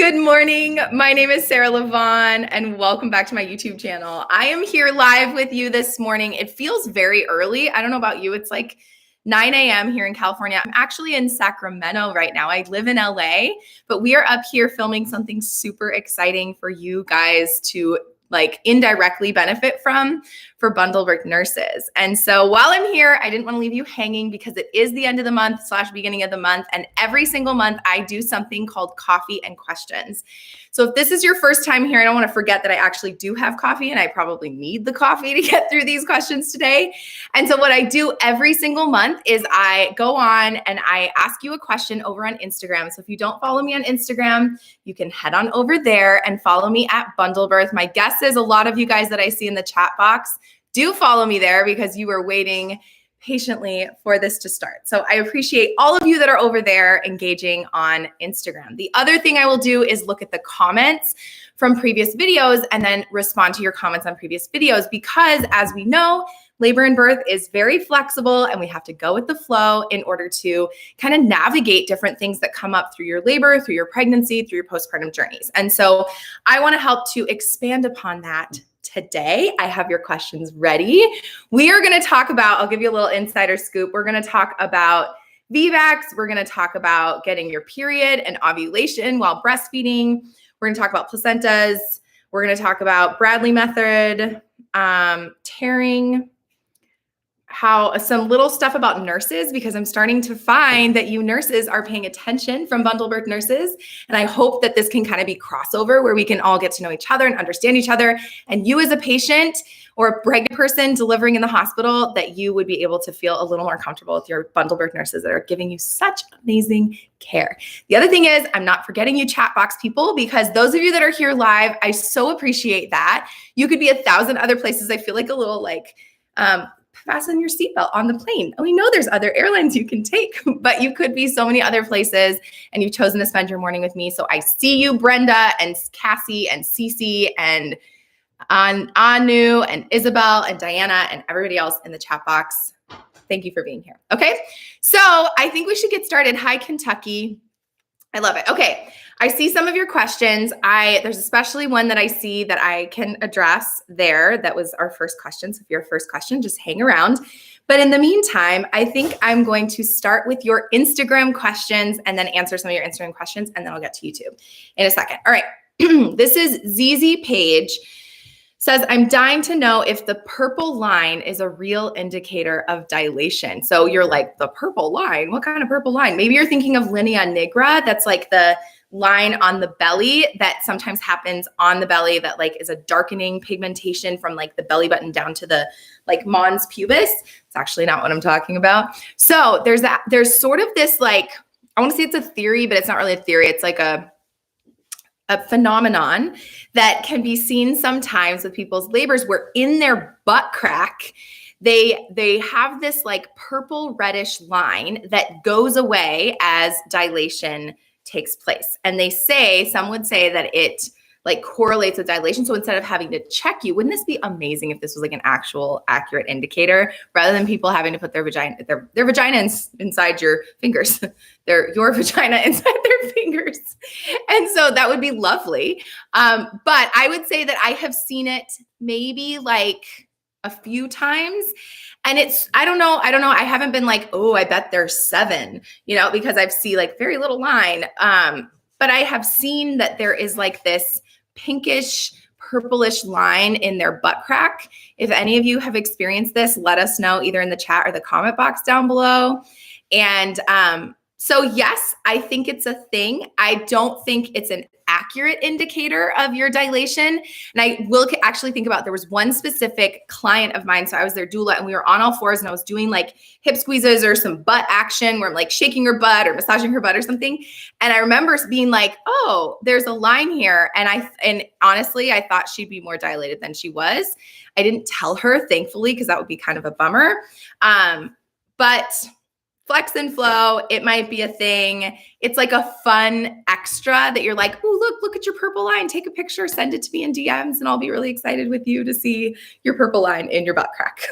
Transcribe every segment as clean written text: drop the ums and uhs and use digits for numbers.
Good morning. My name is Sarah Lavonne, and welcome back to my YouTube channel. I am here live with you this morning. It feels very early. I don't know about you. It's like 9 a.m. here in California. I'm actually in Sacramento right now. I live in LA, but we are up here filming something super exciting for you guys to indirectly benefit from for bundle birth nurses. And so while I'm here, I didn't want to leave you hanging because it is the end of the month / beginning of the month. And every single month I do something called coffee and questions. So if this is your first time here, I don't want to forget that I actually do have coffee and I probably need the coffee to get through these questions today. And so what I do every single month is I go on and I ask you a question over on Instagram. So if you don't follow me on Instagram, you can head on over there and follow me at Bundle Birth. My guess is a lot of you guys that I see in the chat box do follow me there because you were waiting patiently for this to start. So I appreciate all of you that are over there engaging on Instagram. The other thing I will do is look at the comments from previous videos and then respond to your comments on previous videos because, as we know, labor and birth is very flexible and we have to go with the flow in order to kind of navigate different things that come up through your labor, through your pregnancy, through your postpartum journeys. And so I want to help to expand upon that today. I have your questions ready. We are going to talk about, I'll give you a little insider scoop. We're going to talk about VBACs. We're going to talk about getting your period and ovulation while breastfeeding. We're going to talk about placentas. We're going to talk about Bradley method, tearing, how some little stuff about nurses, because I'm starting to find that you nurses are paying attention from bundle birth nurses. And I hope that this can kind of be crossover where we can all get to know each other and understand each other. And you as a patient or a pregnant person delivering in the hospital, that you would be able to feel a little more comfortable with your bundle birth nurses that are giving you such amazing care. The other thing is I'm not forgetting you chat box people, because those of you that are here live, I so appreciate that. You could be 1,000 other places. I feel like a little fasten your seatbelt on the plane. And we know there's other airlines you can take, but you could be so many other places and you've chosen to spend your morning with me. So I see you, Brenda and Cassie and Cece and Anu and Isabel and Diana and everybody else in the chat box. Thank you for being here. Okay. So I think we should get started. Hi, Kentucky. I love it. Okay. I see some of your questions. There's especially one that I see that I can address there. That was our first question. So if you're a first question, just hang around. But in the meantime, I think I'm going to start with your Instagram questions and then answer some of your Instagram questions, and then I'll get to YouTube in a second. All right. This is ZZ Page. Says, I'm dying to know if the purple line is a real indicator of dilation. So you're like, the purple line? What kind of purple line? Maybe you're thinking of linea nigra. That's like the line on the belly that sometimes happens on the belly that is a darkening pigmentation from the belly button down to the mons pubis. It's actually not what I'm talking about. So there's sort of this I want to say it's a theory, but it's not really a theory. It's like a phenomenon that can be seen sometimes with people's labors where in their butt crack, they have this purple reddish line that goes away as dilation takes place. And some would say that it correlates with dilation. So instead of having to check you, wouldn't this be amazing if this was an actual accurate indicator rather than people having to put their vagina inside your fingers, your vagina inside their fingers. And so that would be lovely. But I would say that I have seen it maybe a few times. And I don't know. I haven't been oh, I bet there's 7, because I've seen very little line. But I have seen that there is this pinkish, purplish line in their butt crack. If any of you have experienced this, let us know either in the chat or the comment box down below. And so yes, I think it's a thing. I don't think it's an accurate indicator of your dilation. And I will actually think about, there was one specific client of mine. So I was their doula and we were on all fours and I was doing hip squeezes or some butt action where I'm shaking her butt or massaging her butt or something. And I remember being oh, there's a line here. And honestly, I thought she'd be more dilated than she was. I didn't tell her, thankfully, because that would be kind of a bummer. But flex and flow, it might be a thing. It's a fun extra that you're oh, look at your purple line. Take a picture, send it to me in DMs, and I'll be really excited with you to see your purple line in your butt crack.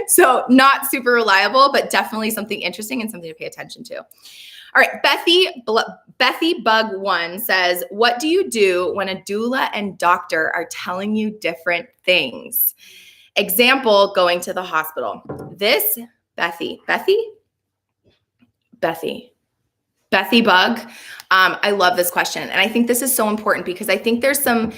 So not super reliable, but definitely something interesting and something to pay attention to. All right, Bethy Bug 1 says, what do you do when a doula and doctor are telling you different things? Example, going to the hospital. This, Bethy Bug, I love this question. And I think this is so important because I think there's some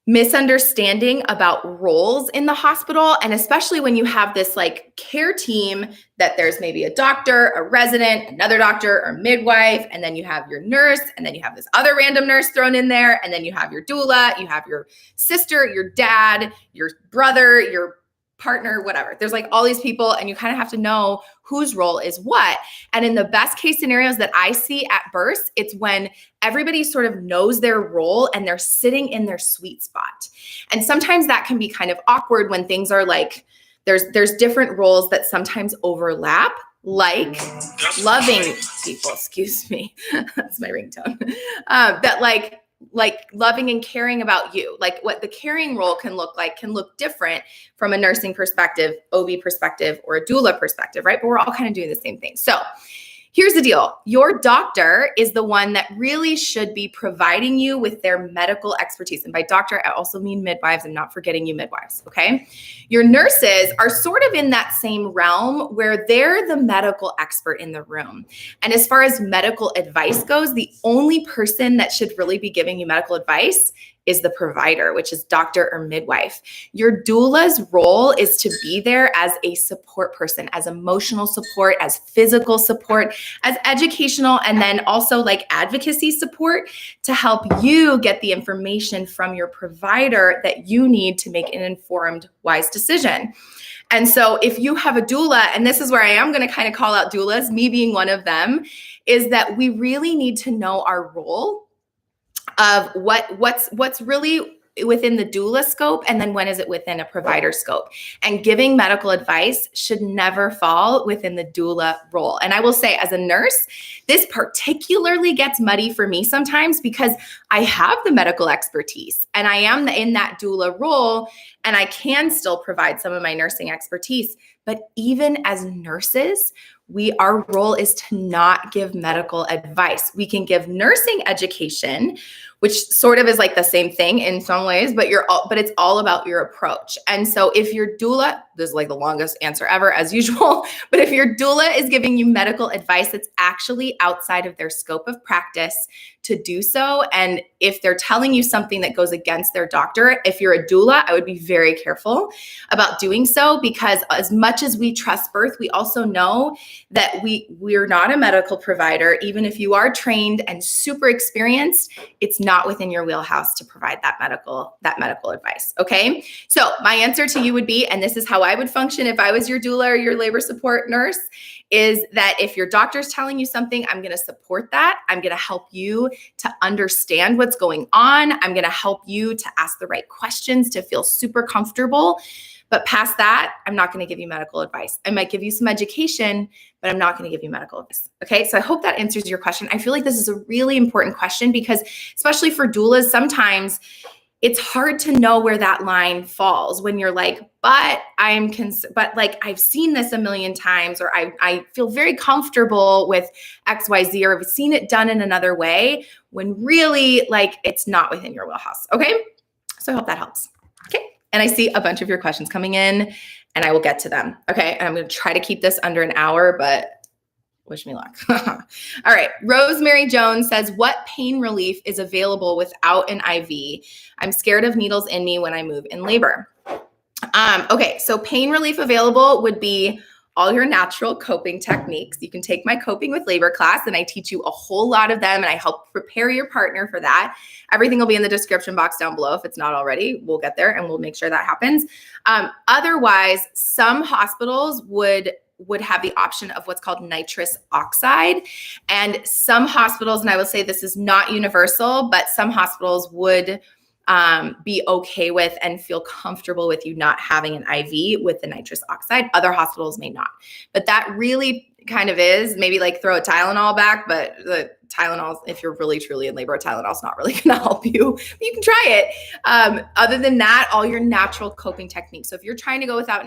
misunderstanding about roles in the hospital. And especially when you have this like care team that there's maybe a doctor, a resident, another doctor or midwife, and then you have your nurse, and then you have this other random nurse thrown in there. And then you have your doula, you have your sister, your dad, your brother, your partner, whatever. There's like all these people and you kind of have to know whose role is what. And in the best case scenarios that I see at births, it's when everybody sort of knows their role and they're sitting in their sweet spot. And sometimes that can be kind of awkward when things are like, there's different roles that sometimes overlap, like loving people, excuse me, that's my ringtone, that like loving and caring about you, like what the caring role can look different from a nursing perspective, OB perspective, or a doula perspective, right? But we're all kind of doing the same thing. So here's the deal. Your doctor is the one that really should be providing you with their medical expertise. And by doctor, I also mean midwives. I'm not forgetting you midwives, okay? Your nurses are sort of in that same realm where they're the medical expert in the room. And as far as medical advice goes, the only person that should really be giving you medical advice is the provider, which is doctor or midwife. Your doula's role is to be there as a support person, as emotional support, as physical support, as educational, and then also like advocacy support to help you get the information from your provider that you need to make an informed, wise decision. And so if you have a doula, and this is where I am going to kind of call out doulas, me being one of them, is that we really need to know our role of what's really within the doula scope, and then when is it within a provider scope. And giving medical advice should never fall within the doula role. And I will say, as a nurse, this particularly gets muddy for me sometimes because I have the medical expertise and I am in that doula role, and I can still provide some of my nursing expertise. But even as nurses, our role is to not give medical advice. We can give nursing education, which sort of is like the same thing in some ways, but it's all about your approach. And so if your doula, this is like the longest answer ever as usual, but if your doula is giving you medical advice, it's actually outside of their scope of practice to do so. And if they're telling you something that goes against their doctor, if you're a doula, I would be very careful about doing so, because as much as we trust birth, we also know that we're not a medical provider. Even if you are trained and super experienced, it's not within your wheelhouse to provide that medical advice. Okay. So my answer to you would be, and this is how I would function if I was your doula or your labor support nurse, is that if your doctor's telling you something, I'm going to support that. I'm going to help you to understand what's going on. I'm going to help you to ask the right questions to feel super comfortable. But past that, I'm not going to give you medical advice. I might give you some education, but I'm not going to give you medical advice. Okay. So I hope that answers your question. I feel like this is a really important question because especially for doulas, sometimes it's hard to know where that line falls when you're like, but I've seen this a million times, or I feel very comfortable with XYZ, or I've seen it done in another way, when really like it's not within your wheelhouse. Okay. So I hope that helps. Okay. And I see a bunch of your questions coming in and I will get to them. Okay. And I'm going to try to keep this under an hour, but wish me luck. All right. Rosemary Jones says, what pain relief is available without an IV? I'm scared of needles in me when I move in labor. Okay. So pain relief available would be all your natural coping techniques. You can take my Coping with Labor class and I teach you a whole lot of them and I help prepare your partner for that. Everything will be in the description box down below. If it's not already, we'll get there and we'll make sure that happens. Otherwise, some hospitals would have the option of what's called nitrous oxide. And some hospitals, and I will say this is not universal, but some hospitals would be okay with and feel comfortable with you not having an IV with the nitrous oxide. Other hospitals may not. But that really, kind of is. Maybe like throw a Tylenol back, but the Tylenol, if you're really truly in labor, Tylenol's not really going to help you. You can try it. Other than that, all your natural coping techniques. So if you're trying to go without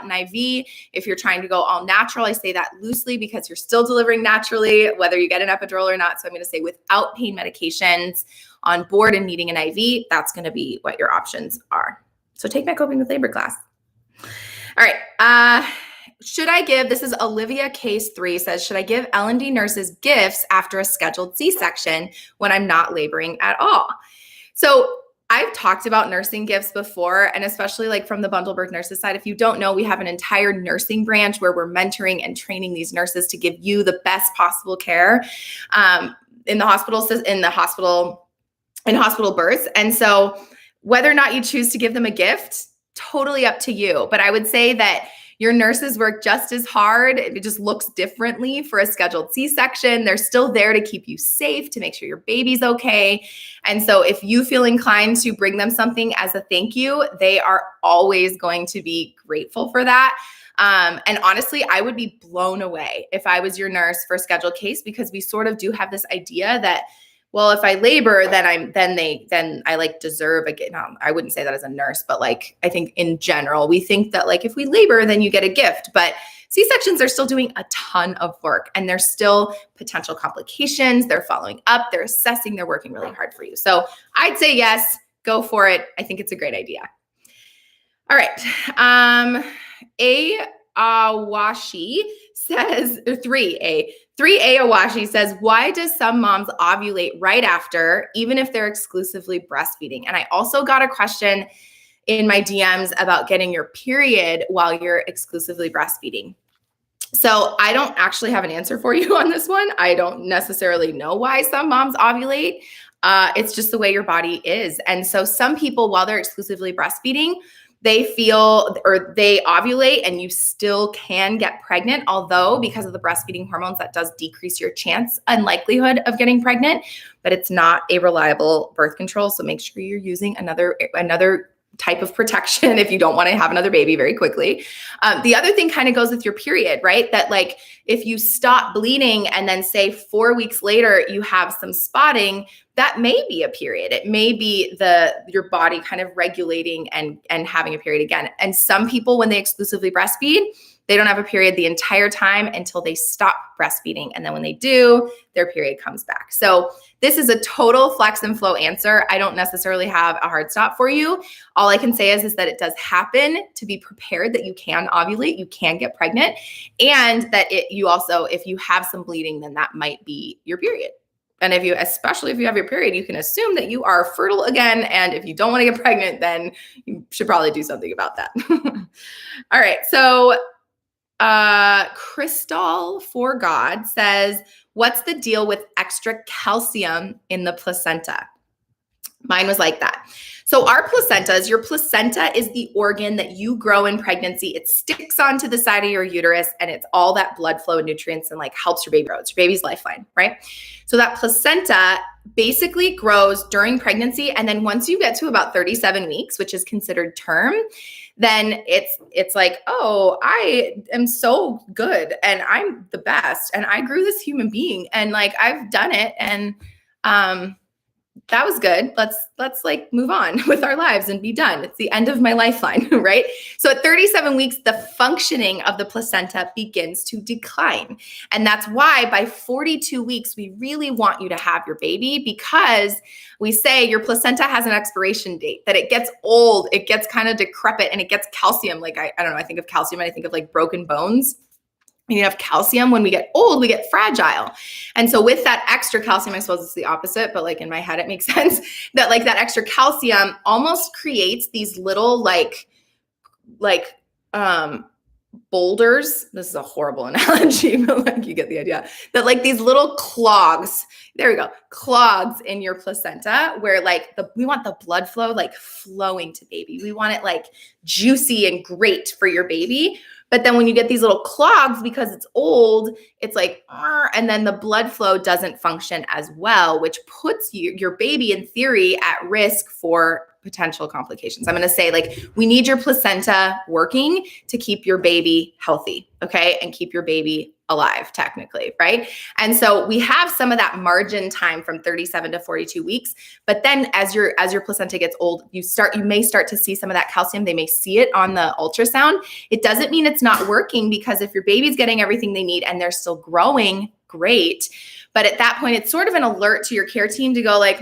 an IV, if you're trying to go all natural, I say that loosely because you're still delivering naturally, whether you get an epidural or not. So I'm going to say without pain medications, on board and needing an IV, that's going to be what your options are. So take my coping with labor class. All right. Should I give, this is Olivia Case 3 says, should I give L&D nurses gifts after a scheduled C-section when I'm not laboring at all? So I've talked about nursing gifts before, and especially like from the bundle birth nurses side. If you don't know, we have an entire nursing branch where we're mentoring and training these nurses to give you the best possible care in hospital births. And so whether or not you choose to give them a gift, totally up to you. But I would say that your nurses work just as hard. It just looks differently for a scheduled C-section. They're still there to keep you safe, to make sure your baby's okay. And so if you feel inclined to bring them something as a thank you, they are always going to be grateful for that. And honestly, I would be blown away if I was your nurse for a scheduled case, because we sort of do have this idea that, well, if I labor, then I like deserve a gift. No, I wouldn't say that as a nurse, but like, I think in general, we think that like, if we labor, then you get a gift, but C-sections are still doing a ton of work, and there's still potential complications. They're following up, they're assessing, they're working really hard for you. So I'd say yes, go for it. I think it's a great idea. All right. Awashi says, 3A Awashi says, why does some moms ovulate right after, even if they're exclusively breastfeeding? And I also got a question in my DMs about getting your period while you're exclusively breastfeeding. So I don't actually have an answer for you on this one. I don't necessarily know why some moms ovulate. It's just the way your body is. And so some people, while they're exclusively breastfeeding, they feel, or they ovulate and you still can get pregnant, although because of the breastfeeding hormones, that does decrease your chance and likelihood of getting pregnant, but it's not a reliable birth control. So make sure you're using another type of protection if you don't want to have another baby very quickly. The other thing kind of goes with your period, right? That like, if you stop bleeding and then say 4 weeks later, you have some spotting, that may be a period. It may be your body kind of regulating and having a period again. And some people, when they exclusively breastfeed, they don't have a period the entire time until they stop breastfeeding. And then when they do, their period comes back. So this is a total flex and flow answer. I don't necessarily have a hard stop for you. All I can say is that it does happen, to be prepared that you can ovulate, you can get pregnant, and that you also, if you have some bleeding, then that might be your period. And especially if you have your period, you can assume that you are fertile again. And if you don't want to get pregnant, then you should probably do something about that. All right. So Crystal for God says, what's the deal with extra calcium in the placenta? Mine was like that. So your placenta is the organ that you grow in pregnancy. It sticks onto the side of your uterus, and it's all that blood flow and nutrients and like helps your baby grow. It's your baby's lifeline, right? So that placenta basically grows during pregnancy. And then once you get to about 37 weeks, which is considered term, then it's like, oh, I am so good and I'm the best. And I grew this human being and like, I've done it. And, that was good. Let's like move on with our lives and be done. It's the end of my lifeline, right? So at 37 weeks, the functioning of the placenta begins to decline. And that's why by 42 weeks, we really want you to have your baby, because we say your placenta has an expiration date, that it gets old, it gets kind of decrepit, and it gets calcium. Like, I don't know, I think of calcium and I think of like broken bones. You have calcium. When we get old, we get fragile. And so with that extra calcium, I suppose it's the opposite, but like in my head, it makes sense that like that extra calcium almost creates these little like boulders. This is a horrible analogy, but like you get the idea, that like these little clogs, there we go, clogs in your placenta, where like we want the blood flow like flowing to baby. We want it like juicy and great for your baby. But then when you get these little clogs, because it's old, it's like, and then the blood flow doesn't function as well, which puts your baby in theory at risk for potential complications. I'm going to say like, we need your placenta working to keep your baby healthy, okay? And keep your baby alive technically, right? And so we have some of that margin time from 37 to 42 weeks, but then as your placenta gets old, you may start to see some of that calcium. They may see it on the ultrasound. It doesn't mean it's not working, because if your baby's getting everything they need and they're still growing, great. But at that point, it's sort of an alert to your care team to go like,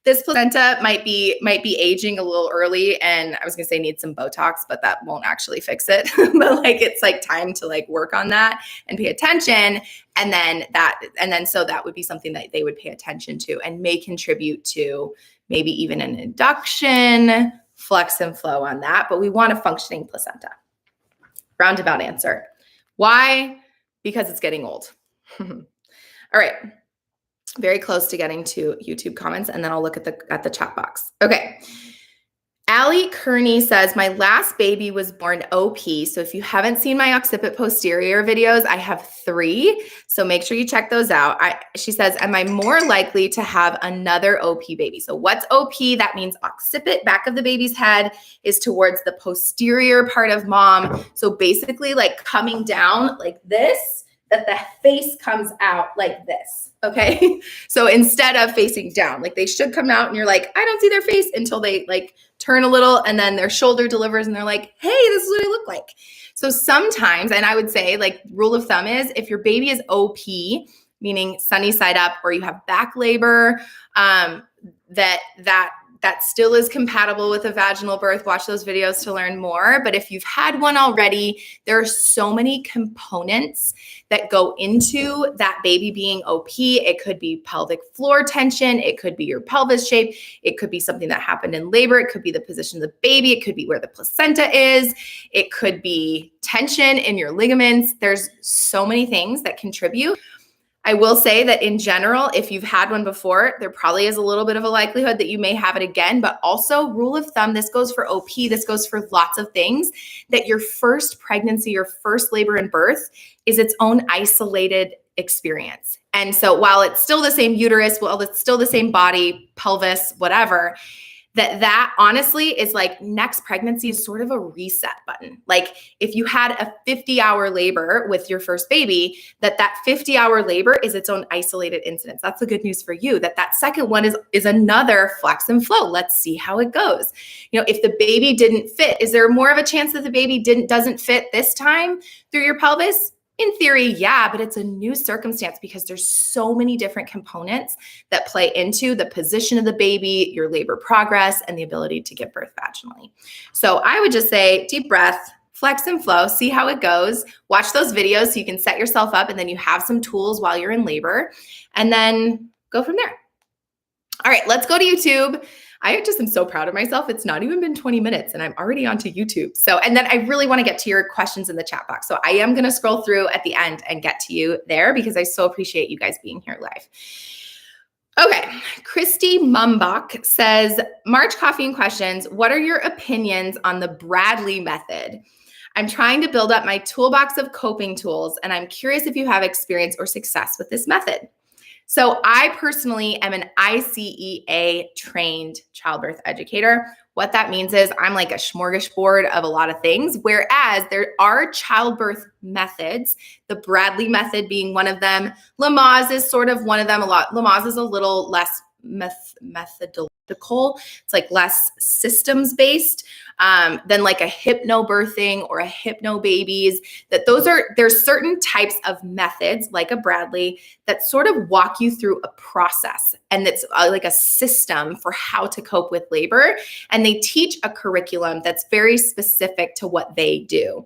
this placenta might be aging a little early, and I was gonna say needs some Botox, but that won't actually fix it. But like, it's like time to like work on that and pay attention. And then so that would be something that they would pay attention to and may contribute to maybe even an induction, flex and flow on that. But we want a functioning placenta. Roundabout answer. Why? Because it's getting old. All right. Very close to getting to YouTube comments, and then I'll look at the chat box. Okay. Allie Kearney says, my last baby was born OP. So if you haven't seen my Occiput posterior videos, I have 3. So make sure you check those out. She says, am I more likely to have another OP baby? So what's OP? That means Occiput, back of the baby's head, is towards the posterior part of mom. So basically like coming down like this, that the face comes out like this. Okay. So instead of facing down, like they should come out and you're like, I don't see their face, until they like turn a little and then their shoulder delivers and they're like, hey, this is what I look like. So sometimes, and I would say like rule of thumb is if your baby is OP, meaning sunny side up, or you have back labor, that still is compatible with a vaginal birth. Watch those videos to learn more. But if you've had one already, there are so many components that go into that baby being OP. It could be pelvic floor tension. It could be your pelvis shape. It could be something that happened in labor. It could be the position of the baby. It could be where the placenta is. It could be tension in your ligaments. There's so many things that contribute. I will say that in general, if you've had one before, there probably is a little bit of a likelihood that you may have it again. But also, rule of thumb, this goes for OP, this goes for lots of things, that your first pregnancy, your first labor and birth is its own isolated experience. And so while it's still the same uterus, while it's still the same body, pelvis, whatever, that honestly is like next pregnancy is sort of a reset button. Like if you had a 50-hour labor with your first baby, that 50-hour labor is its own isolated incident. That's the good news for you, that second one is another flex and flow. Let's see how it goes. You know, if the baby didn't fit, is there more of a chance that the baby doesn't fit this time through your pelvis? In theory, yeah, but it's a new circumstance because there's so many different components that play into the position of the baby, your labor progress, and the ability to give birth vaginally. So I would just say deep breath, flex and flow, see how it goes. Watch those videos so you can set yourself up, and then you have some tools while you're in labor, and then go from there. All right, let's go to YouTube. I just am so proud of myself. It's not even been 20 minutes and I'm already onto YouTube. So, and then I really want to get to your questions in the chat box. So I am going to scroll through at the end and get to you there because I so appreciate you guys being here live. Okay. Christy Mumbach says, March Coffee and Questions, what are your opinions on the Bradley method? I'm trying to build up my toolbox of coping tools, and I'm curious if you have experience or success with this method. So I personally am an ICEA trained childbirth educator. What that means is I'm like a smorgasbord of a lot of things, whereas there are childbirth methods, the Bradley method being one of them. Lemmons is sort of one of them. Lemmons is a little less methodological. It's like less systems based than like a hypnobirthing or a hypnobabies. There's certain types of methods like a Bradley that sort of walk you through a process, and it's like a system for how to cope with labor. And they teach a curriculum that's very specific to what they do.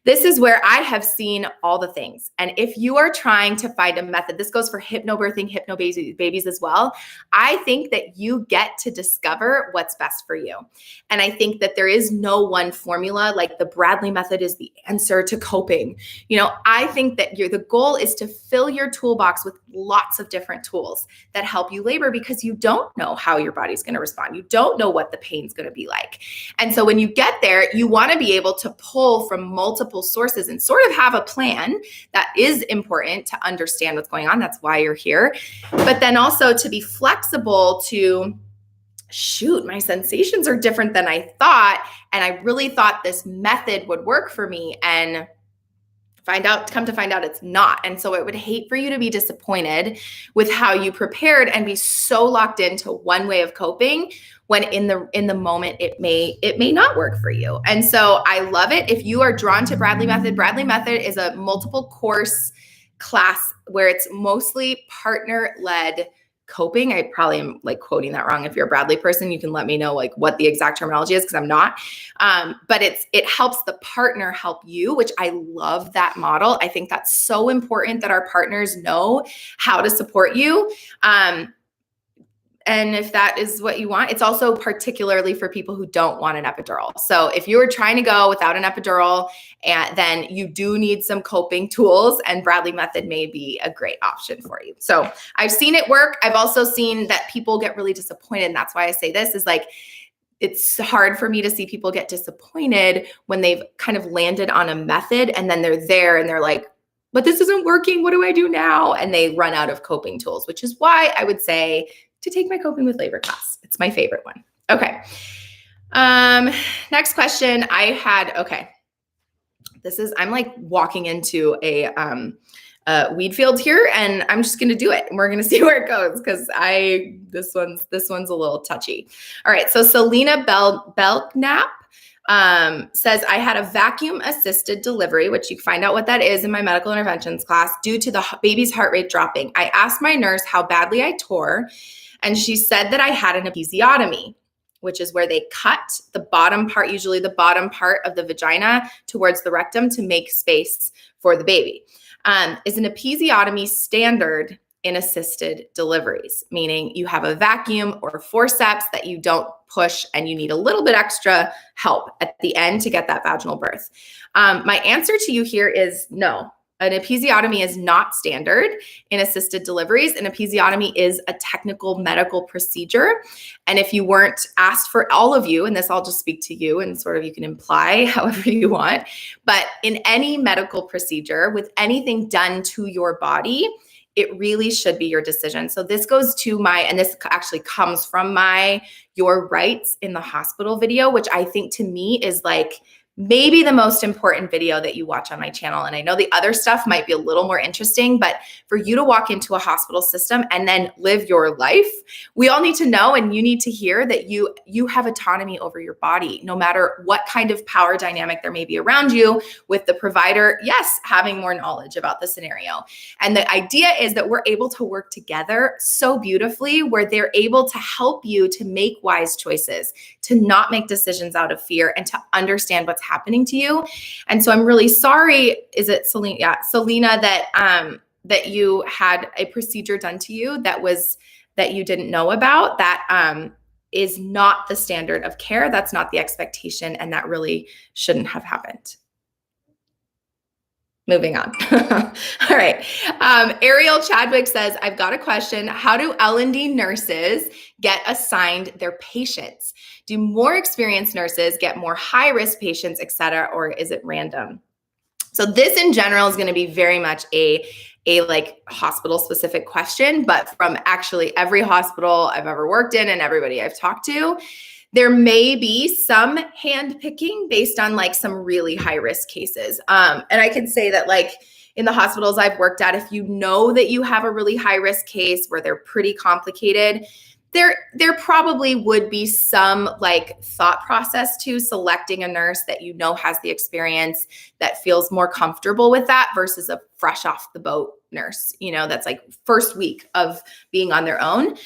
This is where I have seen all the things. And if you are trying to find a method, this goes for hypnobirthing, hypnobabies as well. I think that you get to discover what's best for you. And I think that there is no one formula, like the Bradley method is the answer to coping. You know, I think that the goal is to fill your toolbox with lots of different tools that help you labor, because you don't know how your body's going to respond. You don't know what the pain's going to be like. And so when you get there, you want to be able to pull from multiple sources and sort of have a plan. That is important to understand what's going on. That's why you're here. But then also to be flexible to shoot, my sensations are different than I thought. And I really thought this method would work for me. And come to find out it's not. And so I would hate for you to be disappointed with how you prepared and be so locked into one way of coping when in the moment it may not work for you. And so I love it. If you are drawn to Bradley Method is a multiple course class where it's mostly partner-led coping. I probably am like quoting that wrong. If you're a Bradley person, you can let me know like what the exact terminology is, because I'm not. But it helps the partner help you, which I love that model. I think that's so important that our partners know how to support you. And if that is what you want, it's also particularly for people who don't want an epidural. So if you were trying to go without an epidural, then you do need some coping tools, and Bradley Method may be a great option for you. So I've seen it work. I've also seen that people get really disappointed. And that's why I say this is like, it's hard for me to see people get disappointed when they've kind of landed on a method and then they're there and they're like, but this isn't working. What do I do now? And they run out of coping tools, which is why I would say to take my coping with labor class. It's my favorite one. Okay. Next question I had. Okay. I'm like walking into a weed field here, and I'm just going to do it. And we're going to see where it goes, because this one's a little touchy. All right. So Selena Belknap says, I had a vacuum assisted delivery, which you can find out what that is in my medical interventions class, due to the baby's heart rate dropping. I asked my nurse how badly I tore, and she said that I had an episiotomy, which is where they cut the bottom part, usually the bottom part of the vagina towards the rectum to make space for the baby. Is an episiotomy standard in assisted deliveries, meaning you have a vacuum or forceps that you don't push and you need a little bit extra help at the end to get that vaginal birth? My answer to you here is no. An episiotomy is not standard in assisted deliveries. An episiotomy is a technical medical procedure. And if you weren't asked, for all of you, and this I'll just speak to you and sort of you can imply however you want, but in any medical procedure with anything done to your body, it really should be your decision. So this goes to and this actually comes from Your Rights in the Hospital video, which I think to me is like maybe the most important video that you watch on my channel. And I know the other stuff might be a little more interesting, but for you to walk into a hospital system and then live your life, we all need to know, and you need to hear that you have autonomy over your body, no matter what kind of power dynamic there may be around you, with the provider, yes, having more knowledge about the scenario. And the idea is that we're able to work together so beautifully, where they're able to help you to make wise choices, to not make decisions out of fear, and to understand what's happening to you. And so I'm really sorry. Is it Selena? Yeah, Selena, that you had a procedure done to you that you didn't know about. That is not the standard of care. That's not the expectation, and that really shouldn't have happened. Moving on. All right. Ariel Chadwick says, I've got a question. How do L&D nurses get assigned their patients? Do more experienced nurses get more high-risk patients, et cetera, or is it random? So this in general is going to be very much a like hospital specific question, but from actually every hospital I've ever worked in and everybody I've talked to, there may be some hand picking based on like some really high risk cases. And I can say that like in the hospitals I've worked at, if you know that you have a really high risk case where they're pretty complicated, there probably would be some like thought process to selecting a nurse that you know has the experience, that feels more comfortable with that, versus a fresh off the boat nurse, that's like first week of being on their own.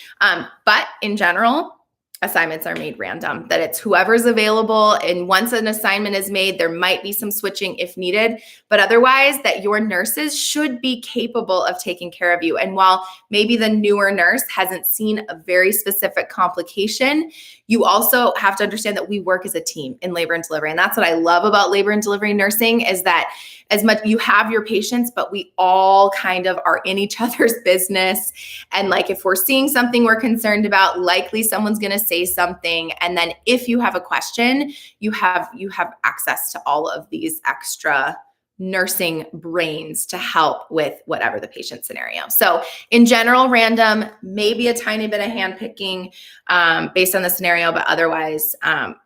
But in general, assignments are made random, that it's whoever's available. And once an assignment is made, there might be some switching if needed, but otherwise that your nurses should be capable of taking care of you. And while maybe the newer nurse hasn't seen a very specific complication, you also have to understand that we work as a team in labor and delivery. And that's what I love about labor and delivery nursing, is that as much you have your patients, but we all kind of are in each other's business. And like, if we're seeing something we're concerned about, likely someone's going to say something. And then if you have a question, you have access to all of these extra nursing brains to help with whatever the patient scenario. So in general, random, maybe a tiny bit of handpicking based on the scenario, but otherwise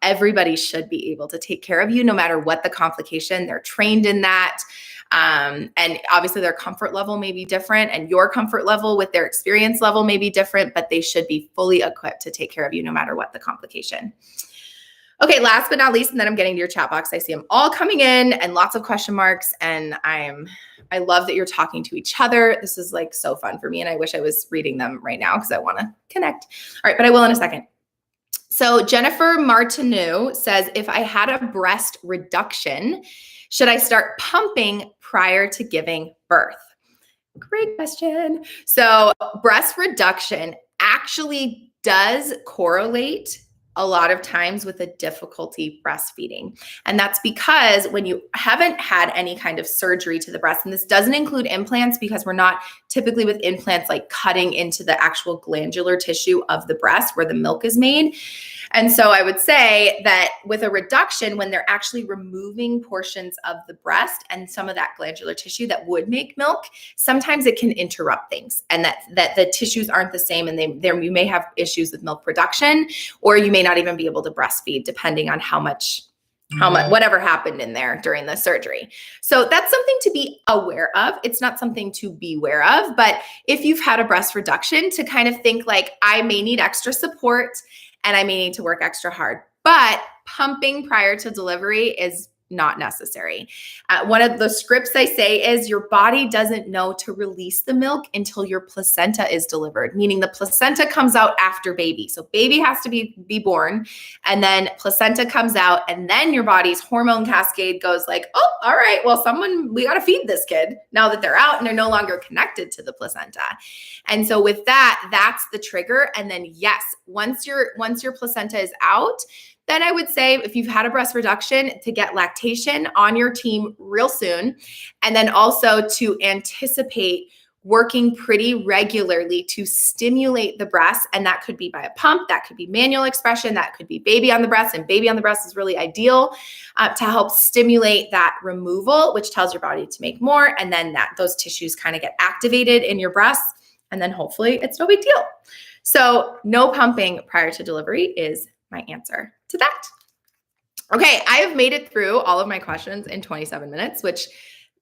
everybody should be able to take care of you no matter what the complication. They're trained in that. And obviously their comfort level may be different and your comfort level with their experience level may be different, but they should be fully equipped to take care of you no matter what the complication. Okay, last but not least, and then I'm getting to your chat box. I see them all coming in and lots of question marks, and I love that you're talking to each other. This is like so fun for me, and I wish I was reading them right now because I want to connect. All right, but I will in a second. So Jennifer Martineau says, if I had a breast reduction, should I start pumping prior to giving birth? Great question. So breast reduction actually does correlate a lot of times with a difficulty breastfeeding. And that's because when you haven't had any kind of surgery to the breast, and this doesn't include implants because we're not typically with implants like cutting into the actual glandular tissue of the breast where the milk is made. And so I would say that with a reduction, when they're actually removing portions of the breast and some of that glandular tissue that would make milk, sometimes it can interrupt things, and that the tissues aren't the same, and you may have issues with milk production, or you may not even be able to breastfeed depending on how much whatever happened in there during the surgery. So that's something to be aware of. It's not something to beware of, but if you've had a breast reduction, to kind of think like, I may need extra support and I may need to work extra hard, but pumping prior to delivery is not necessary. One of the scripts I say is your body doesn't know to release the milk until your placenta is delivered, meaning the placenta comes out after baby. So baby has to be born, and then placenta comes out, and then your body's hormone cascade goes like, oh, all right, well, we got to feed this kid now that they're out and they're no longer connected to the placenta. And so with that, that's the trigger. And then yes, once your placenta is out, then I would say if you've had a breast reduction, to get lactation on your team real soon. And then also to anticipate working pretty regularly to stimulate the breast. And that could be by a pump, that could be manual expression, that could be baby on the breast. And baby on the breast is really ideal to help stimulate that removal, which tells your body to make more. And then those tissues kind of get activated in your breasts. And then hopefully it's no big deal. So no pumping prior to delivery is my answer to that. Okay, I have made it through all of my questions in 27 minutes, which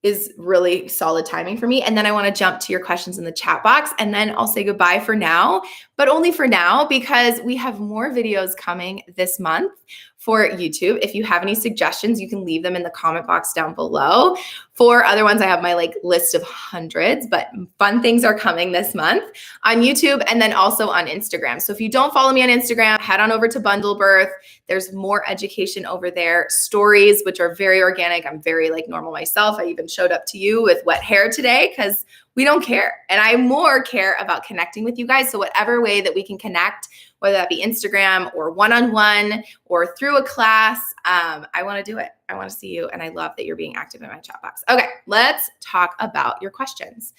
is really solid timing for me. And then I want to jump to your questions in the chat box, and then I'll say goodbye for now, but only for now, because we have more videos coming this month for YouTube. If you have any suggestions, you can leave them in the comment box down below. For other ones, I have my list of hundreds, but fun things are coming this month on YouTube and then also on Instagram. So if you don't follow me on Instagram, head on over to Bundle Birth. There's more education over there. Stories, which are very organic. I'm very normal myself. I even showed up to you with wet hair today because we don't care. And I more care about connecting with you guys. So whatever way that we can connect, whether that be Instagram or one-on-one or through a class, I want to do it. I want to see you. And I love that you're being active in my chat box. Okay, let's talk about your questions.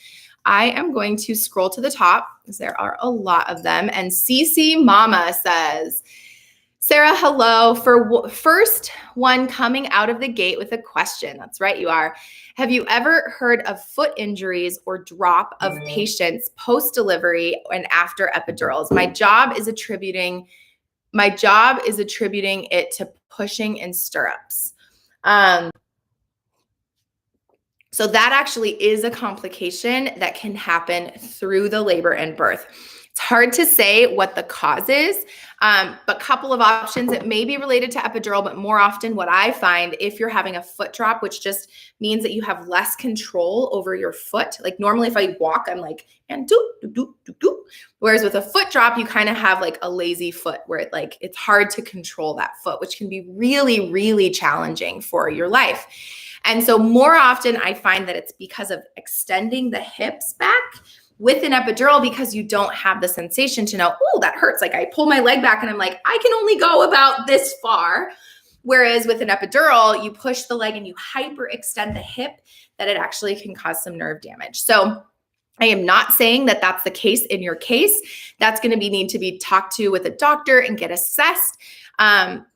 I am going to scroll to the top because there are a lot of them. And CC Mama says, Sarah, hello. For first one coming out of the gate with a question. That's right, you are. Have you ever heard of foot injuries or drop of patients post-delivery and after epidurals? My job is attributing it to pushing in stirrups. So that actually is a complication that can happen through the labor and birth. It's hard to say what the cause is, but a couple of options. It may be related to epidural, but more often what I find, if you're having a foot drop, which just means that you have less control over your foot. Like normally if I walk, I'm like, and do, do, do, do, do. Whereas with a foot drop, you kind of have a lazy foot where it's hard to control that foot, which can be really, really challenging for your life. And so more often I find that it's because of extending the hips back with an epidural, because you don't have the sensation to know, oh, that hurts. I pull my leg back and I'm like, I can only go about this far. Whereas with an epidural, you push the leg and you hyperextend the hip, that it actually can cause some nerve damage. So I am not saying that that's the case in your case. That's going to need to be talked to with a doctor and get assessed.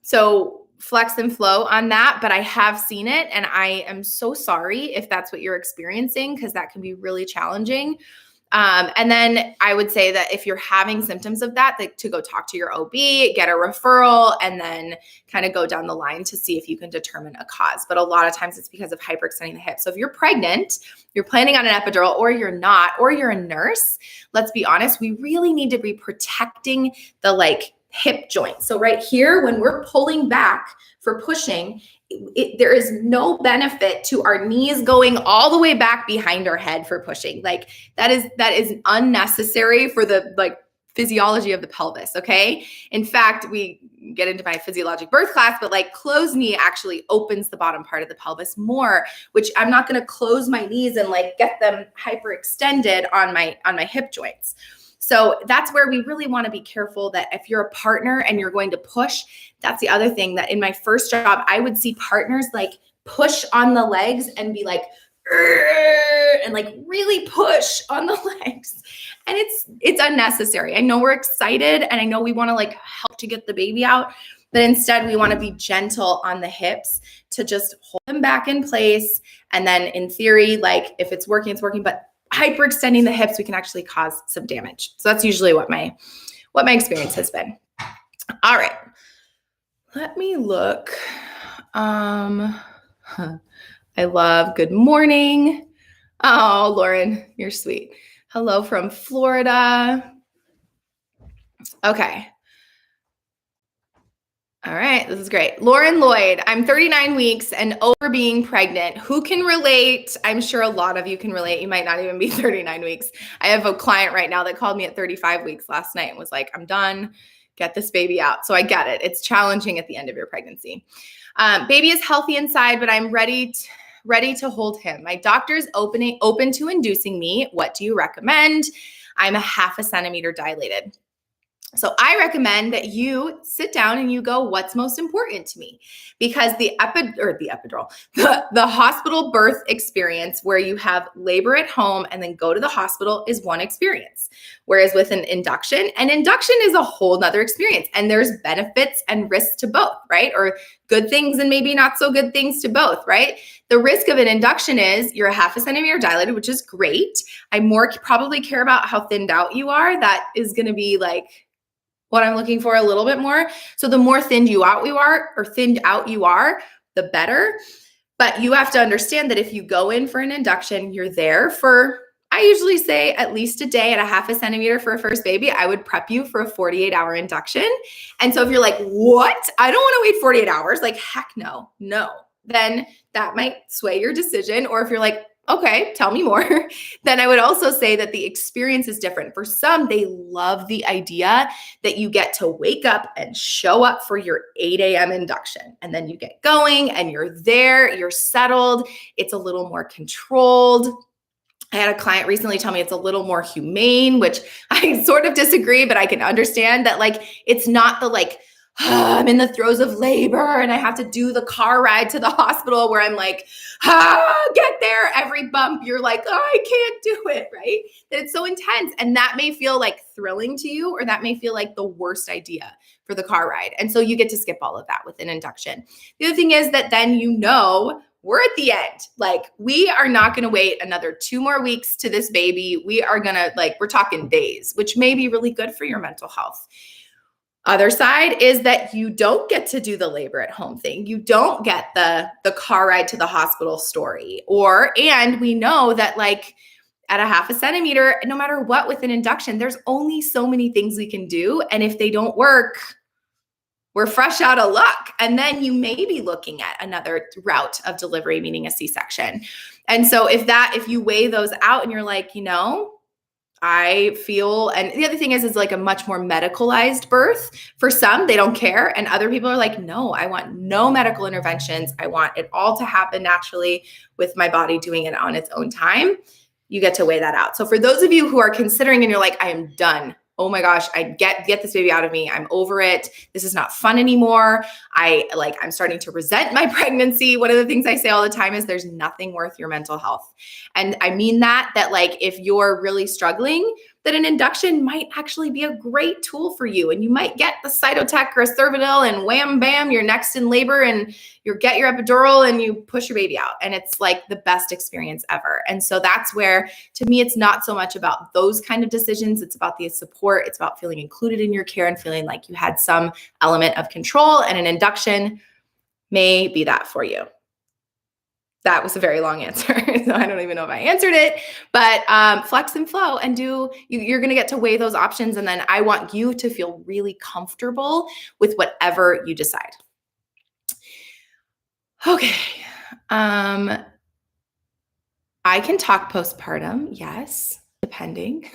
So flex and flow on that, but I have seen it, and I am so sorry if that's what you're experiencing, because that can be really challenging. And then I would say that if you're having symptoms of that, to go talk to your OB, get a referral, and then kind of go down the line to see if you can determine a cause. But a lot of times it's because of hyperextending the hip. So if you're pregnant, you're planning on an epidural, or you're not, or you're a nurse, let's be honest, we really need to be protecting the hip joint. So right here, when we're pulling back for pushing, there is no benefit to our knees going all the way back behind our head for pushing. That is unnecessary for the physiology of the pelvis. Okay. In fact, we get into my physiologic birth class, but closed knee actually opens the bottom part of the pelvis more, which I'm not going to close my knees and get them hyperextended on my hip joints. So that's where we really want to be careful that if you're a partner and you're going to push, that's the other thing, that in my first job, I would see partners push on the legs and be and really push on the legs. And it's unnecessary. I know we're excited and I know we want to help to get the baby out, but instead we want to be gentle on the hips to just hold them back in place. And then in theory, if it's working, it's working, but hyperextending the hips, we can actually cause some damage. So that's usually what my experience has been. All right. Let me look. I love good morning. Oh, Lauren, you're sweet. Hello from Florida. Okay. All right, this is great. Lauren Lloyd, I'm 39 weeks and over being pregnant. Who can relate? I'm sure a lot of you can relate. You might not even be 39 weeks. I have a client right now that called me at 35 weeks last night and was like, I'm done. Get this baby out. So I get it. It's challenging at the end of your pregnancy. Baby is healthy inside, but I'm ready to hold him. My doctor's open to inducing me. What do you recommend? I'm a 0.5 centimeter dilated. So I recommend that you sit down and you go, what's most important to me? Because the epidural, the hospital birth experience where you have labor at home and then go to the hospital is one experience. Whereas with an induction is a whole nother experience. And there's benefits and risks to both, right? Or good things and maybe not so good things to both, right? The risk of an induction is you're a 0.5 centimeter dilated, which is great. I more probably care about how thinned out you are. That is going to be what I'm looking for a little bit more. So the more thinned out you are, the better. But you have to understand that if you go in for an induction, you're there for, I usually say at least a day at a 0.5 centimeter for a first baby. I would prep you for a 48-hour induction. And so if you're like, what? I don't want to wait 48 hours. Heck no. Then that might sway your decision. Or if you're like, okay, tell me more. Then I would also say that the experience is different. For some, they love the idea that you get to wake up and show up for your 8 a.m. induction. And then you get going and you're there, you're settled. It's a little more controlled. I had a client recently tell me it's a little more humane, which I sort of disagree, but I can understand that it's not the I'm in the throes of labor and I have to do the car ride to the hospital where I'm get there. Every bump, you're I can't do it, right? That it's so intense. And that may feel thrilling to you, or that may feel like the worst idea for the car ride. And so you get to skip all of that with an induction. The other thing is that then we're at the end. We are not going to wait another 2 more weeks to this baby. We are going to we're talking days, which may be really good for your mental health. Other side is that you don't get to do the labor at home thing. You don't get the car ride to the hospital story. And we know that at a 0.5 centimeter, no matter what with an induction, there's only so many things we can do. And if they don't work, we're fresh out of luck. And then you may be looking at another route of delivery, meaning a C-section. And so if you weigh those out and you're I feel, and the other thing is a much more medicalized birth. For some, they don't care. And other people are no, I want no medical interventions. I want it all to happen naturally with my body doing it on its own time. You get to weigh that out. So for those of you who are considering and you're I am done. Oh my gosh, I get this baby out of me. I'm over it. This is not fun anymore. I'm starting to resent my pregnancy. One of the things I say all the time is there's nothing worth your mental health. And I mean that if you're really struggling, that an induction might actually be a great tool for you. And you might get the Cytotec or a Cervidil and wham, bam, you're next in labor and you get your epidural and you push your baby out. And it's like the best experience ever. And so that's where, to me, it's not so much about those kind of decisions. It's about the support. It's about feeling included in your care and feeling like you had some element of control, and an induction may be that for you. That was a very long answer, so I don't even know if I answered it, but flex and flow and you're going to get to weigh those options. And then I want you to feel really comfortable with whatever you decide. Okay. I can talk postpartum. Yes, depending.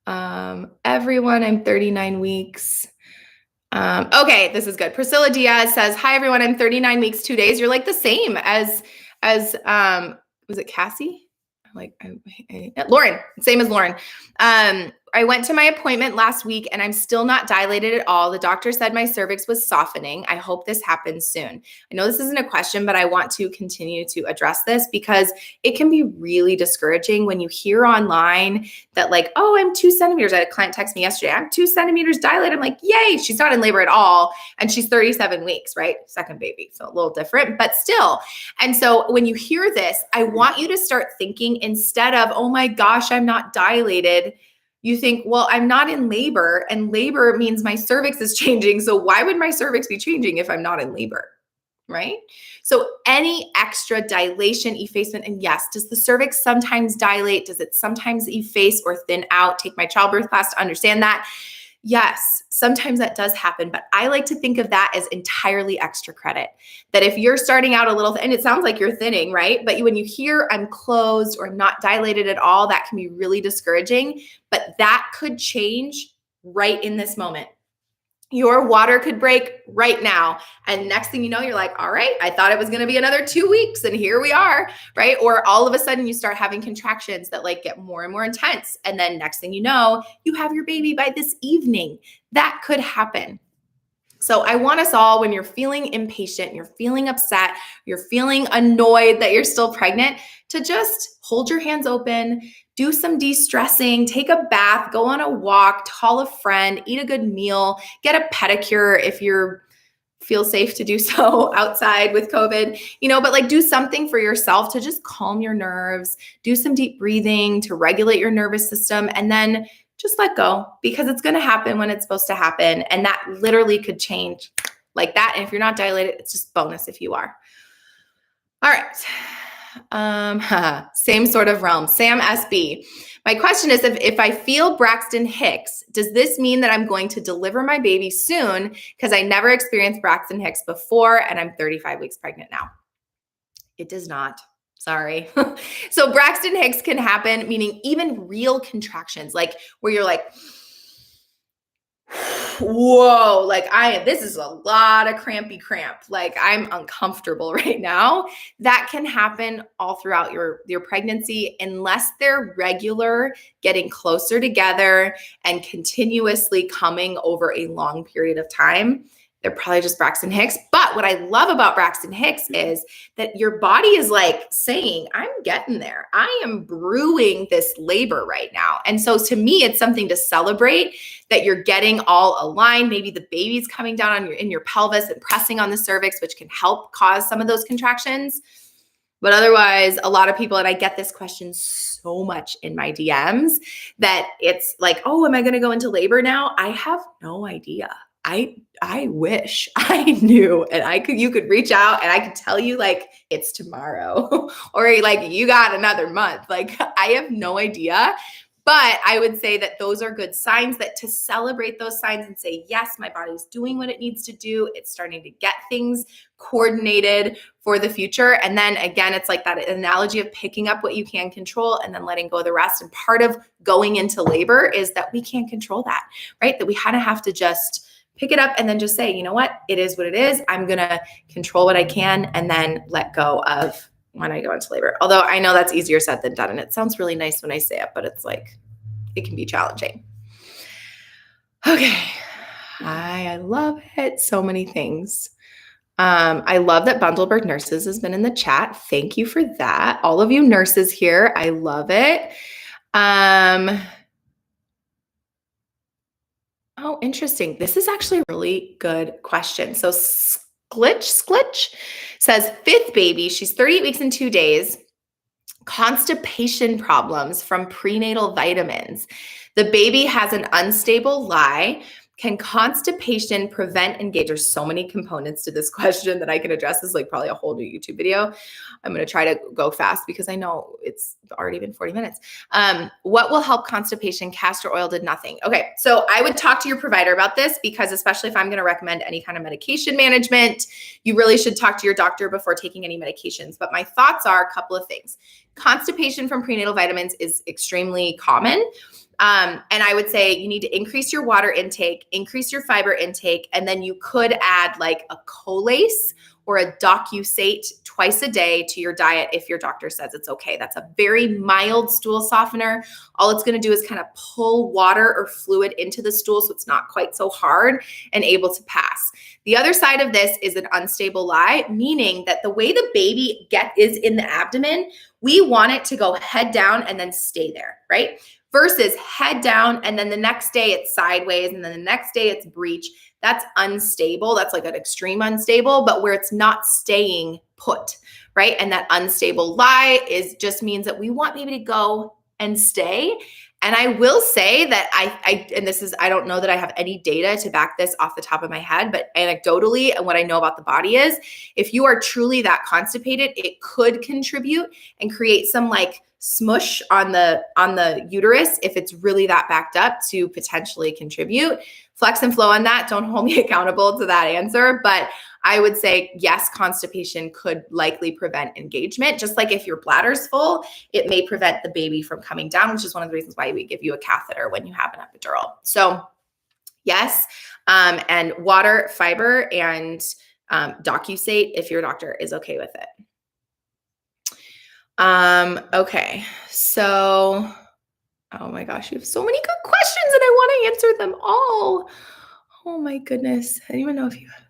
Everyone, I'm 39 weeks. Okay, this is good. Priscilla Diaz says, hi, everyone. I'm 39 weeks, 2 days. You're like the same as was it Cassie? Lauren, same as Lauren. I went to my appointment last week and I'm still not dilated at all. The doctor said my cervix was softening. I hope this happens soon. I know this isn't a question, but I want to continue to address this because it can be really discouraging when you hear online that like, oh, I'm 2 centimeters. I had a client text me yesterday. I'm 2 centimeters dilated. I'm like, yay, she's not in labor at all. And she's 37 weeks, right? Second baby. So a little different, but still. And so when you hear this, I want you to start thinking, instead of, oh my gosh, I'm not dilated, you think, well, I'm not in labor, and labor means my cervix is changing. So why would my cervix be changing if I'm not in labor, right? So any extra dilation, effacement, and yes, does the cervix sometimes dilate? Does it sometimes efface or thin out? Take my childbirth class to understand that. Yes, sometimes that does happen, but I like to think of that as entirely extra credit. That if you're starting out a little, and it sounds like you're thinning, right? But when you hear I'm closed or not dilated at all, that can be really discouraging, but that could change right in this moment. Your water could break right now. And next thing you know, you're like, all right, I thought it was going to be another 2 weeks and here we are, right? Or all of a sudden you start having contractions that like get more and more intense. And then next thing you know, you have your baby by this evening. That could happen. So I want us all, when you're feeling impatient, you're feeling upset, you're feeling annoyed that you're still pregnant, to just hold your hands open, do some de-stressing, take a bath, go on a walk, call a friend, eat a good meal, get a pedicure if you feel safe to do so outside with COVID, but like do something for yourself to just calm your nerves, do some deep breathing to regulate your nervous system, and then just let go, because it's going to happen when it's supposed to happen. And that literally could change like that. And if you're not dilated, it's just bonus if you are. All right. Same sort of realm. Sam SB. My question is, if I feel Braxton Hicks, does this mean that I'm going to deliver my baby soon? Because I never experienced Braxton Hicks before and I'm 35 weeks pregnant now. It does not. Sorry. So Braxton Hicks can happen, meaning even real contractions, like where you're like, whoa, like this is a lot of crampy cramp. Like I'm uncomfortable right now. That can happen all throughout your pregnancy, unless they're regular, getting closer together and continuously coming over a long period of time. They're probably just Braxton Hicks. But what I love about Braxton Hicks is that your body is like saying, I'm getting there. I am brewing this labor right now. And so to me, it's something to celebrate, that you're getting all aligned. Maybe the baby's coming down in your pelvis and pressing on the cervix, which can help cause some of those contractions. But otherwise, a lot of people, and I get this question so much in my DMs, that it's like, oh, am I going to go into labor now? I have no idea. I wish I knew, and you could reach out and I could tell you like it's tomorrow or like you got another month. Like I have no idea, but I would say that those are good signs, that to celebrate those signs and say, yes, my body's doing what it needs to do. It's starting to get things coordinated for the future. And then again, it's like that analogy of picking up what you can control and then letting go of the rest. And part of going into labor is that we can't control that, right? That we kind of have to just pick it up and then just say, you know what, it is what it is. I'm going to control what I can and then let go of when I go into labor. Although I know that's easier said than done. And it sounds really nice when I say it, but it's like, it can be challenging. Okay. I love it. So many things. I love that Bundleberg Nurses has been in the chat. Thank you for that. All of you nurses here. I love it. Oh, interesting. This is actually a really good question. So Sklitch says, fifth baby, she's 38 weeks and 2 days, constipation problems from prenatal vitamins. The baby has an unstable lie. Can constipation prevent engage? There's so many components to this question that I can address. This is like probably a whole new YouTube video. I'm going to try to go fast because I know it's already been 40 minutes. What will help constipation? Castor oil did nothing. Okay. So I would talk to your provider about this, because especially if I'm going to recommend any kind of medication management, you really should talk to your doctor before taking any medications. But my thoughts are a couple of things. Constipation from prenatal vitamins is extremely common. And I would say you need to increase your water intake, increase your fiber intake, and then you could add like a colase or a docusate twice a day to your diet if your doctor says it's okay. That's a very mild stool softener. All it's going to do is kind of pull water or fluid into the stool so it's not quite so hard and able to pass. The other side of this is an unstable lie, meaning that the way the baby is in the abdomen, we want it to go head down and then stay there, right? Versus head down and then the next day it's sideways and then the next day it's breech. That's unstable. That's like an extreme unstable, but where it's not staying put, right? And that unstable lie just means that we want baby to go and stay. And I will say that I don't know that I have any data to back this off the top of my head, but anecdotally, and what I know about the body is, if you are truly that constipated, it could contribute and create some like smush on the uterus if it's really that backed up to potentially contribute. Flex and flow on that. Don't hold me accountable to that answer, but I would say yes, constipation could likely prevent engagement. Just like if your bladder's full, it may prevent the baby from coming down, which is one of the reasons why we give you a catheter when you have an epidural. So yes, and water, fiber, and docusate if your doctor is okay with it. Okay, so, oh my gosh, you have so many good questions and I want to answer them all. Oh my goodness. I don't even know if you have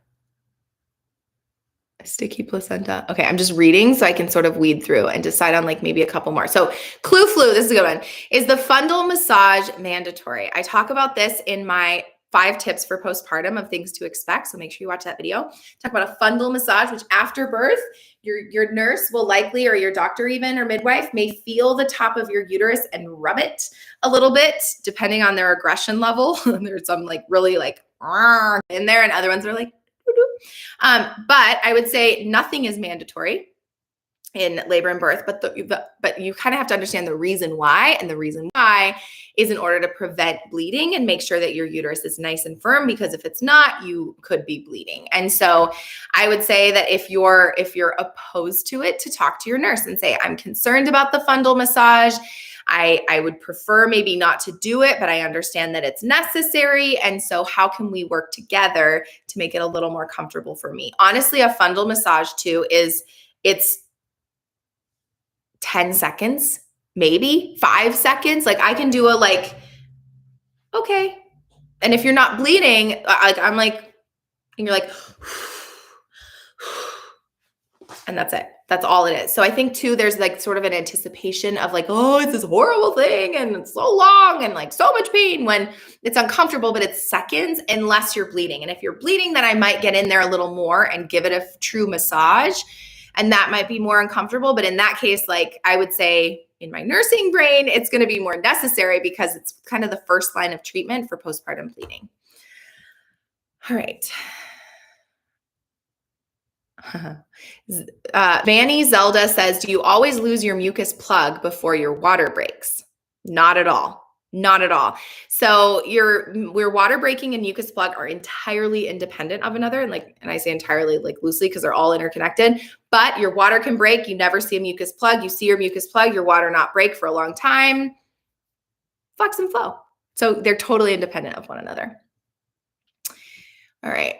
a sticky placenta. Okay, I'm just reading so I can sort of weed through and decide on like maybe a couple more. So clue flu, this is a good one. Is the fundal massage mandatory? I talk about this in my 5 tips for postpartum of things to expect. So make sure you watch that video. Talk about a fundal massage, which after birth, your nurse will likely, or your doctor even, or midwife may feel the top of your uterus and rub it a little bit, depending on their aggression level. There's some like really like in there, and other ones are like, but I would say nothing is mandatory in labor and birth, but you kind of have to understand the reason why, and the reason why is in order to prevent bleeding and make sure that your uterus is nice and firm, because if it's not, you could be bleeding. And so I would say that if you're opposed to it, to talk to your nurse and say, I'm concerned about the fundal massage. I would prefer maybe not to do it, but I understand that it's necessary. And so how can we work together to make it a little more comfortable for me? Honestly, a fundal massage too it's 10 seconds, maybe 5 seconds. Like I can do a like, okay. And if you're not bleeding, I'm like, and you're like, and that's it. That's all it is. So I think too, there's like sort of an anticipation of like, oh, it's this horrible thing and it's so long and like so much pain, when it's uncomfortable, but it's seconds unless you're bleeding. And if you're bleeding, then I might get in there a little more and give it a true massage. And that might be more uncomfortable. But in that case, like I would say in my nursing brain, it's going to be more necessary because it's kind of the first line of treatment for postpartum bleeding. All right. Vanny Zelda says, do you always lose your mucus plug before your water breaks? Not at all. Not at all. So your water breaking and mucus plug are entirely independent of another. And I say entirely like loosely because they're all interconnected, but your water can break. You never see a mucus plug. You see your mucus plug, your water not break for a long time. Flex and flow. So they're totally independent of one another. All right.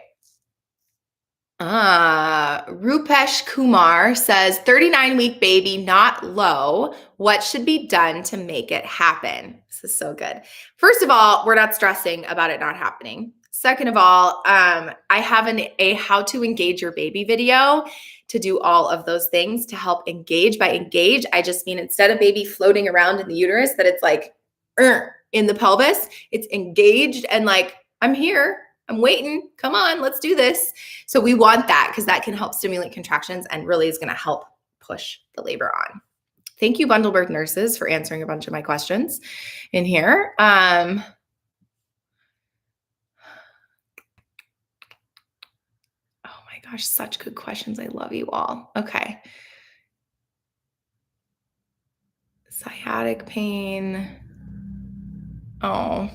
Rupesh Kumar says 39-week baby, not low. What should be done to make it happen? This is so good. First of all, we're not stressing about it not happening. Second of all, I have a how to engage your baby video to do all of those things to help engage. By engage, I just mean instead of baby floating around in the uterus, that it's like in the pelvis, it's engaged and like I'm here. I'm waiting. Come on, let's do this. So we want that because that can help stimulate contractions and really is going to help push the labor on. Thank you, bundle birth nurses, for answering a bunch of my questions in here. Oh my gosh, such good questions. I love you all. Okay. Sciatic pain. Oh.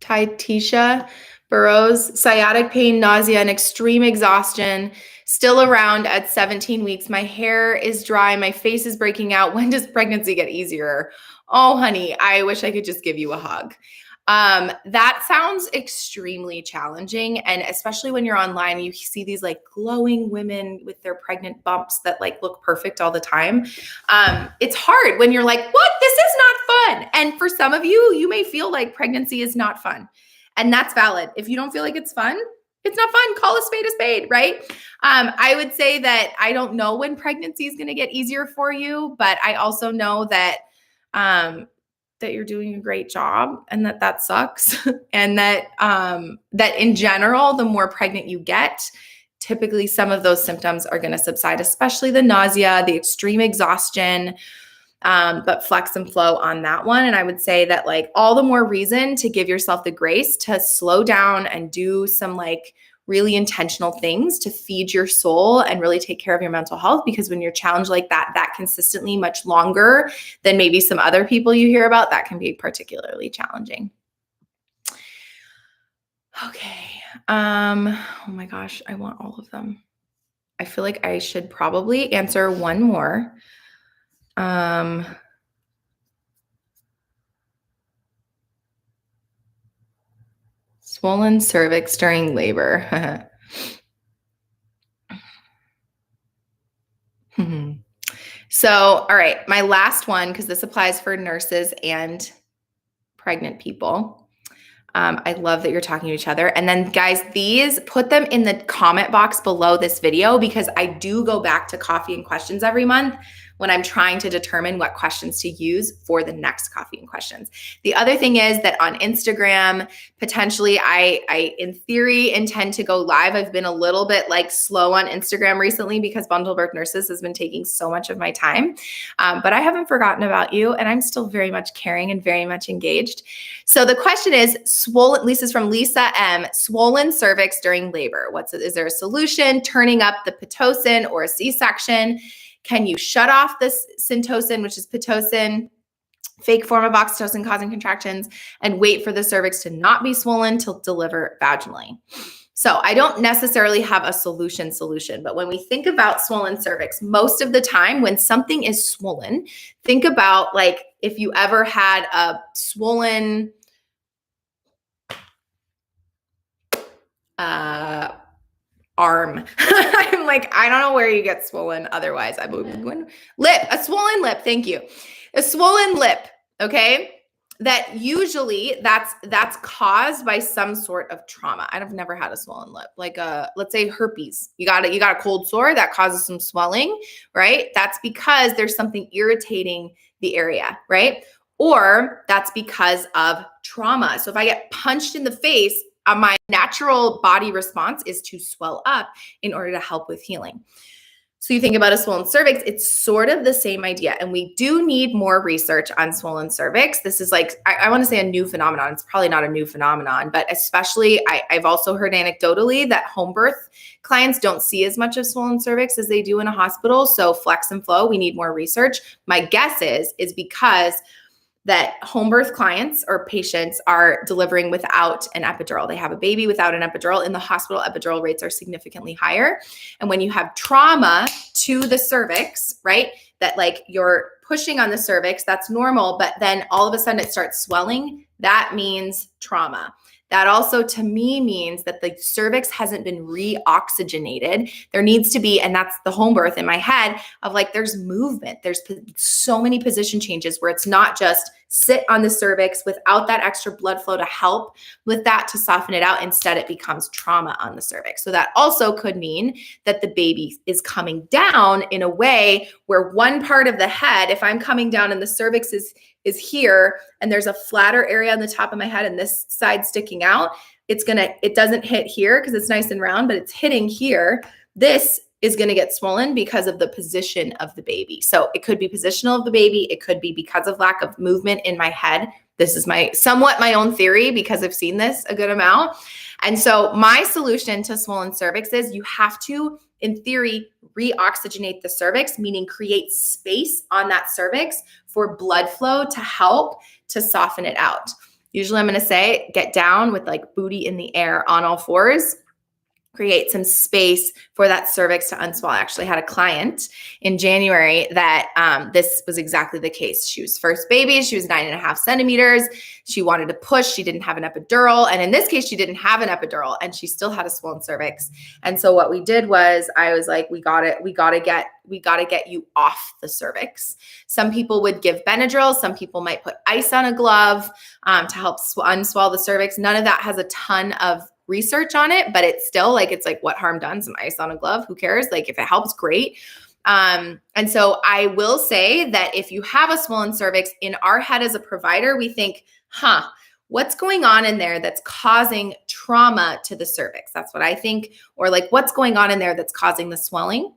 Tisha Burrows, sciatic pain, nausea, and extreme exhaustion, still around at 17 weeks. My hair is dry. My face is breaking out. When does pregnancy get easier? Oh, honey, I wish I could just give you a hug. That sounds extremely challenging. And especially when you're online, you see these like glowing women with their pregnant bumps that like look perfect all the time. It's hard when you're like, what? This is not fun. And for some of you, you may feel like pregnancy is not fun. And that's valid. If you don't feel like it's fun, it's not fun. Call a spade, right? I would say that I don't know when pregnancy is going to get easier for you, but I also know that that you're doing a great job and that sucks. And that in general, the more pregnant you get, typically some of those symptoms are going to subside, especially the nausea, the extreme exhaustion, but flex and flow on that one. And I would say that like all the more reason to give yourself the grace to slow down and do some like really intentional things to feed your soul and really take care of your mental health. Because when you're challenged like that consistently much longer than maybe some other people you hear about, that can be particularly challenging. Okay. Oh my gosh, I want all of them. I feel like I should probably answer one more. Swollen cervix during labor. So, all right, my last one, because this applies for nurses and pregnant people. I love that you're talking to each other. And then guys, these, put them in the comment box below this video because I do go back to coffee and questions every month when I'm trying to determine what questions to use for the next coffee and questions. The other thing is that on Instagram, potentially I in theory intend to go live. I've been a little bit like slow on Instagram recently because Bundle Birth Nurses has been taking so much of my time. But I haven't forgotten about you and I'm still very much caring and very much engaged. So the question is, swollen, Lisa's from Lisa M, swollen cervix during labor. Is there a solution? Turning up the Pitocin or a C-section? Can you shut off this syntocin, which is Pitocin, fake form of oxytocin causing contractions, and wait for the cervix to not be swollen to deliver vaginally? So I don't necessarily have a solution, but when we think about swollen cervix, most of the time when something is swollen, think about like if you ever had a swollen arm. I'm like, I don't know where you get swollen otherwise. I'm moving. Lip, a swollen lip. Thank you. A swollen lip. Okay. That usually that's caused by some sort of trauma. I've never had a swollen lip, like let's say herpes. You got a cold sore that causes some swelling, right? That's because there's something irritating the area, right? Or that's because of trauma. So if I get punched in the face, my natural body response is to swell up in order to help with healing. So you think about a swollen cervix, it's sort of the same idea. And we do need more research on swollen cervix. This is like, I want to say a new phenomenon. It's probably not a new phenomenon, but especially I've also heard anecdotally that home birth clients don't see as much of swollen cervix as they do in a hospital. So flex and flow, we need more research. My guess is because that home birth clients or patients are delivering without an epidural. They have a baby without an epidural. In the hospital, epidural rates are significantly higher. And when you have trauma to the cervix, right, that like you're pushing on the cervix, that's normal, but then all of a sudden it starts swelling, that means trauma. That also to me means that the cervix hasn't been re-oxygenated. There needs to be, and that's the home birth in my head of like, there's movement. There's so many position changes where it's not just sit on the cervix without that extra blood flow to help with that to soften it out. Instead, it becomes trauma on the cervix. So that also could mean that the baby is coming down in a way where one part of the head, if I'm coming down and the cervix is is here and there's a flatter area on the top of my head and this side sticking out, it doesn't hit here because it's nice and round, but it's hitting here. This is going to get swollen because of the position of the baby. So it could be positional of the baby. It could be because of lack of movement in my head. This is somewhat my own theory because I've seen this a good amount. And so my solution to swollen cervix is you have to, in theory, reoxygenate the cervix, meaning create space on that cervix for blood flow to help to soften it out. Usually I'm going to say get down with like booty in the air on all fours, create some space for that cervix to unswell. I actually had a client in January that this was exactly the case. She was first baby. She was 9.5 centimeters. She wanted to push. She didn't have an epidural. And in this case, she didn't have an epidural and she still had a swollen cervix. And so what we did was I was like, we got to get you off the cervix. Some people would give Benadryl. Some people might put ice on a glove to help unswell the cervix. None of that has a ton of research on it, but it's still like, it's like what harm done, some ice on a glove, who cares? Like if it helps, great. And so I will say that if you have a swollen cervix, in our head as a provider, we think, what's going on in there that's causing trauma to the cervix? That's what I think. Or like, what's going on in there that's causing the swelling?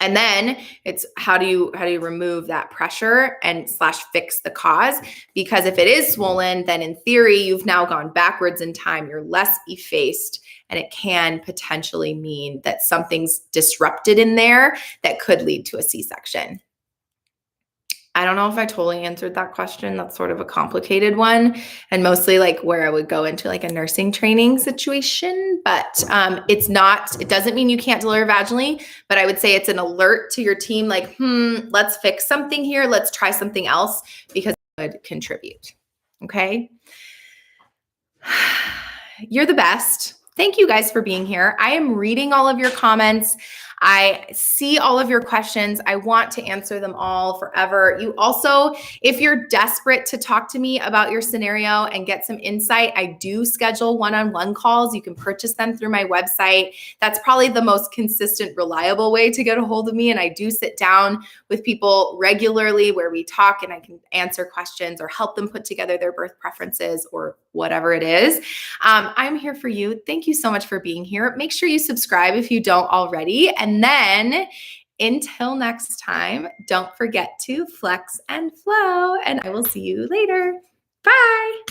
And then it's how do you remove that pressure and / fix the cause? Because if it is swollen, then in theory, you've now gone backwards in time. You're less effaced, and it can potentially mean that something's disrupted in there that could lead to a C-section. I don't know if I totally answered that question. That's sort of a complicated one and mostly like where I would go into like a nursing training situation, but it doesn't mean you can't deliver vaginally, but I would say it's an alert to your team like, let's fix something here. Let's try something else because it would contribute. Okay. You're the best. Thank you guys for being here. I am reading all of your comments. I see all of your questions. I want to answer them all forever. You also, if you're desperate to talk to me about your scenario and get some insight, I do schedule one-on-one calls. You can purchase them through my website. That's probably the most consistent, reliable way to get a hold of me. And I do sit down with people regularly where we talk and I can answer questions or help them put together their birth preferences or whatever it is. I'm here for you. Thank you so much for being here. Make sure you subscribe if you don't already. And then until next time, don't forget to flex and flow, and I will see you later. Bye.